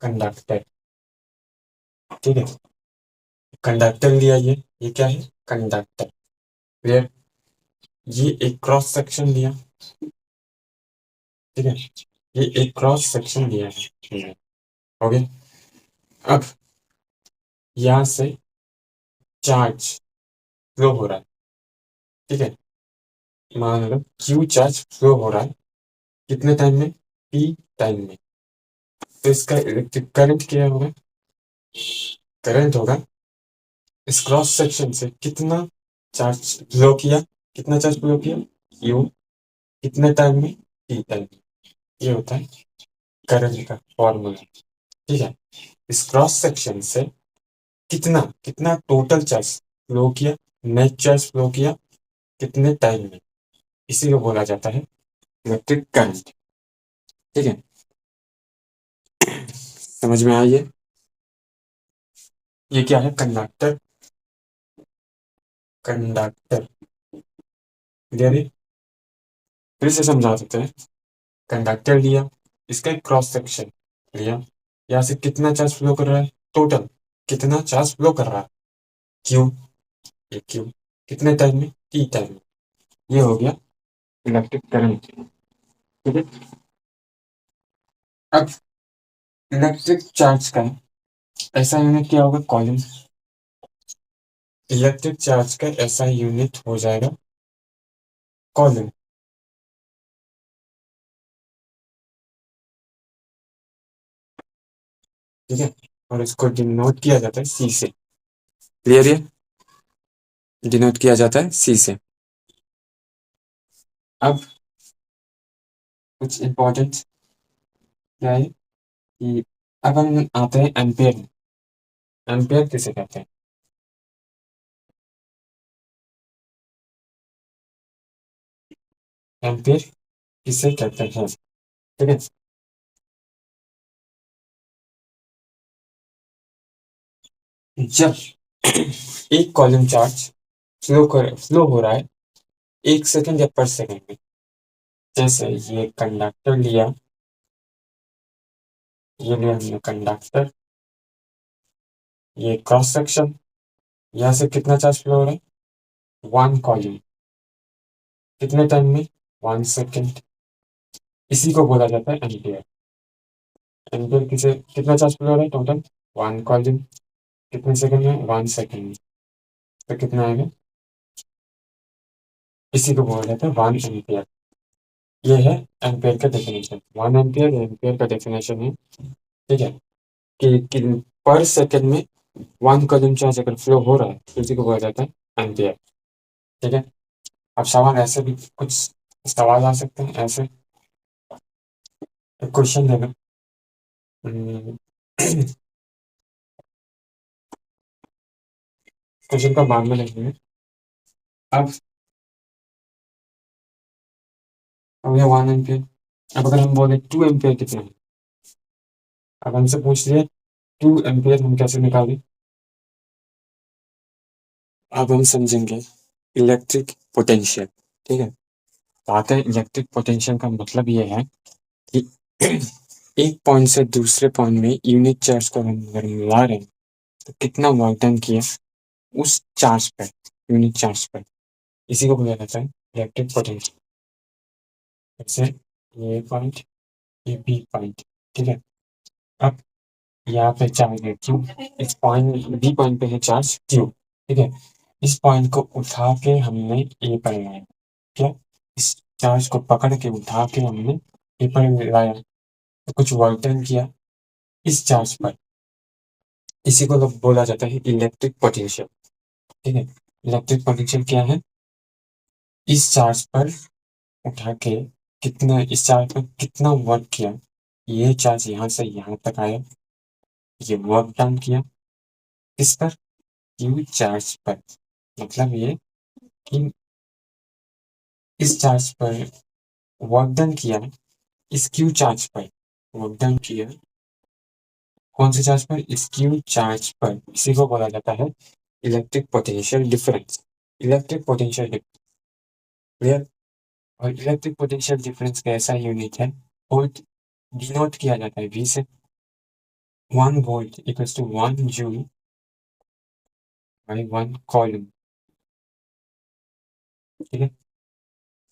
Conductor. ठीक है, conductor लिया ये क्या है? कंडक्टर। क्लियर? ये एक क्रॉस सेक्शन लिया। ठीक है, ये एक क्रॉस सेक्शन लिया है। हो गया। अब यहां से चार्ज फ्लो हो रहा है। ठीक है, मान लो क्यू चार्ज फ्लो हो रहा है कितने टाइम में? टी टाइम में। तो इसका इलेक्ट्रिक करंट क्या होगा? करंट होगा इस क्रॉस सेक्शन से कितना चार्ज फ्लो किया, कितना चार्ज फ्लो किया? क्यू। कितने टाइम में? टी टाइम में। ये होता है करंट का फॉर्मूला। ठीक है, इस क्रॉस सेक्शन से कितना कितना टोटल चार्ज फ्लो किया, नेट चार्ज फ्लो किया कितने टाइम में, इसी को बोला जाता है इलेक्ट्रिक करंट। ठीक है, समझ में आई है? ये क्या है? कंडक्टर। कंडक्टर। क्लियर है? फिर से समझा देते हैं। कंडक्टर लिया, इसका एक क्रॉस सेक्शन लिया, यहाँ से कितना चार्ज फ्लो कर रहा है? टोटल कितना चार्ज फ्लो कर रहा है? क्यू। ये क्यू कितने टाइम में? टी टाइम में। ये हो गया इलेक्ट्रिक करंट। ठीक है, अब इलेक्ट्रिक चार्ज का ऐसा यूनिट क्या होगा? कॉलम। इलेक्ट्रिक चार्ज का ऐसा यूनिट हो जाएगा कॉलम। ठीक है, और इसको डिनोट किया जाता है सी से। क्लियर है? डिनोट किया जाता है सी से। अब कुछ इंपॉर्टेंट क्या है कि अब हम आते हैं एम्पियर में। एम्पियर किसे कहते हैं? एम्पियर किसे कहते हैं? ठीक है, जब एक कॉलम चार्ज फ्लो हो रहा है 1 सेकंड या पर सेकंड में। जैसे ये कंडक्टर लिया, ये लिया हमने कंडक्टर, ये क्रॉस सेक्शन, यहाँ से कितना चार्ज फ्लो हो रहा है? 1 कॉलम। कितने टाइम में? 1 सेकंड। इसी को बोला जाता है एम्पियर। एम्पियर किसे कितना चार्ज फ्लो हो रहा है टोटल? 1 कॉलम। कितने सेकंड में? 1 सेकंड। तो कितना आएगा? इसी को बोला जाता है 1 एम्पियर। ये है एम्पियर का डेफिनेशन। 1 एम्पियर एम्पियर का डेफिनेशन है। ठीक है, कि पर सेकंड में 1 कॉलम चार्ज अगर फ्लो हो रहा है तो इसी को बोला जाता है एम्पियर। ठीक है, अब सवाल ऐसे भी कुछ सवाल आ सकते हैं ऐसे। एक क्वेश्चन देना। क्वेश्चन का बाद में लिखेंगे। अब अब ये 1 एम्पियर। अब अगर हम बोले 2 एम्पियर कितना है? अब हमसे पूछ लिया 2 एम्पियर हम कैसे निकालें? अब हम समझेंगे इलेक्ट्रिक पोटेंशियल। ठीक है, तो आते हैं इलेक्ट्रिक पोटेंशियल का मतलब ये है कि एक पॉइंट से दूसरे पॉइंट में यूनिट चार्ज को हम अगर मिला रहे हैं तो कितना वर्क डन किया उस चार्ज पर, यूनिट चार्ज पर, इसी को बोला जाता है इलेक्ट्रिक पोटेंशियल। जैसे ये पॉइंट, ये बी पॉइंट। ठीक है, अब यहाँ पे चार्ज है क्यू, इस पॉइंट बी पॉइंट पे है चार्ज क्यू। ठीक है, इस पॉइंट को उठा के हमने ए पर लगाया। क्या? इस चार्ज को पकड़ के उठा के हमने ए पर लगाया, तो कुछ वर्क डन किया इस चार्ज पर, इसी को लोग बोला जाता है इलेक्ट्रिक पोटेंशियल। ठीक है, इलेक्ट्रिक पोटेंशियल क्या है? इस चार्ज पर उठा के कितना, इस चार्ज पर कितना वर्क किया, ये चार्ज यहाँ से यहाँ तक आया, ये वर्क डन किया किस पर? क्यू चार्ज पर। मतलब ये कि इस चार्ज पर वर्क डन किया, इस क्यू चार्ज पर वर्क डन किया, कौन से चार्ज पर? इस क्यू चार्ज पर। इसी को बोला जाता है electric potential difference. Electric potential difference. Clear? और इलेक्ट्रिक पोटेंशियल डिफरेंस का ऐसा यूनिट है वोल्ट, डिनोट किया जाता है वी से। 1 volt equals to 1 joule by 1 coulomb। ठीक है,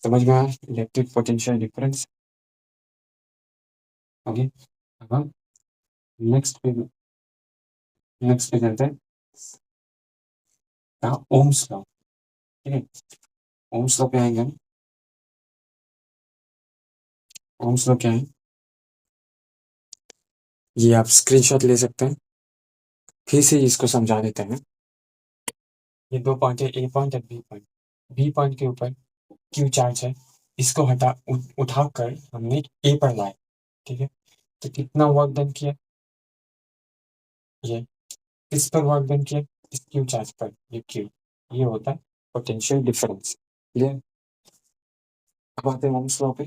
समझ में आया इलेक्ट्रिक पोटेंशियल डिफरेंस। ओके, अब हम नेक्स्ट पे चलते हैं, ओम्स लॉ। ठीक है, ओम्स लॉ पे आएंगे हम। ओम्स लॉ क्या है ये आप स्क्रीनशॉट ले सकते हैं, फिर से इसको समझा देते हैं। ये 2 पॉइंट है, ए पॉइंट और बी पॉइंट। बी पॉइंट के ऊपर क्यू चार्ज है, इसको उठाकर हमने ए पर लाया। ठीक है, तो कितना वर्क डन किया, ये किस पर वर्क डन किया, इस क्यू चार्ज पर, ये क्यू, ये होता है पोटेंशियल डिफरेंस। क्लियर। अब आते हैं ओम्स लॉ पे।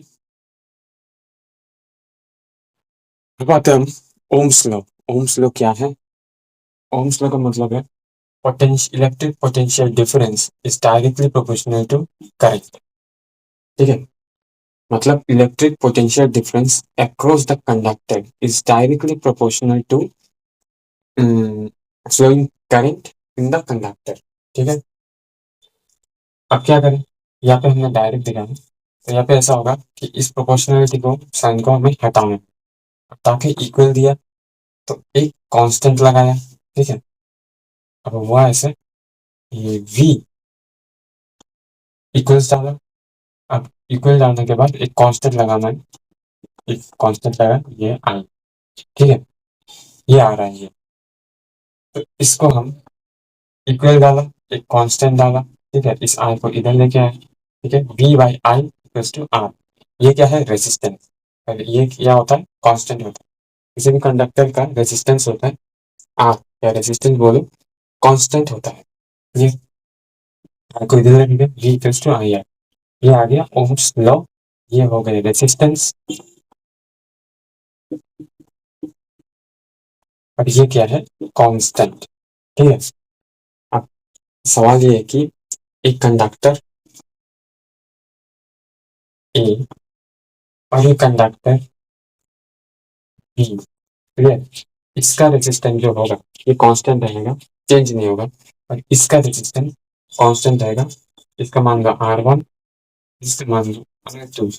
अब आते हैं हम ओम्स लॉ। ओम्स लॉ क्या है, ओम्स लॉ का मतलब है electric potential difference is directly proportional to current. ठीक है, मतलब electric potential difference across the conductor is directly proportional to flowing current in the conductor. ठीक है, अब क्या करें, यहाँ पे हमने डायरेक्ट दिखाया है, तो यहाँ पे ऐसा होगा कि इस प्रोपोर्शनलिटी को साइन को हमें हटाना है, ताकि इक्वल दिया तो एक कांस्टेंट लगाया। ठीक है, अब हुआ ऐसे, ये v इक्वल्स डाला, अब इक्वल डालने के बाद एक कांस्टेंट लगाना है, एक कांस्टेंट लगा, ये आई। ठीक है, ये आ रहा है ये, तो इसको हम इक्वल डाला, एक कांस्टेंट डाला। ठीक है, इस आर को इधर लेके आए। ठीक है, v by I equals to R. ये क्या है, रेजिस्टेंस। ये क्या होता है, कांस्टेंट होता है। किसी भी कंडक्टर का रेजिस्टेंस होता है आर, या रेजिस्टेंस बोलो, कांस्टेंट होता है। ये आर को इधर रखेंगे, v equals to I R. ये आ गया ओम्स लॉ। ये हो गए रेजिस्टेंस, और ये क्या है, कांस्टेंट। ठीक है, अब सवाल ये है कि एक कंडक्टर ए और एक कंडक्टर बी, क्लियर, इसका रेजिस्टेंस जो होगा ये कांस्टेंट रहेगा, चेंज नहीं होगा, और इसका रेजिस्टेंस कांस्टेंट रहेगा। इसका मान लो R1, इसका मान लो R2।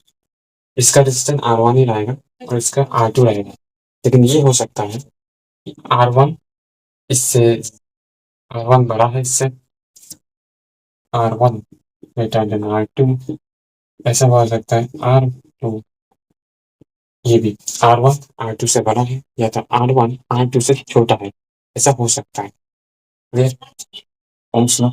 इसका रेजिस्टेंस R1 ही रहेगा और इसका R2 रहेगा। लेकिन ये हो सकता है कि R1 इससे, R1 बड़ा है इससे, R1 ग्रेटर देन R2, ऐसा हो सकता है R2, ये भी R1 R2 से बड़ा है, या तो R1 R2 से छोटा है, ऐसा हो सकता है। Clear, Ohm's law.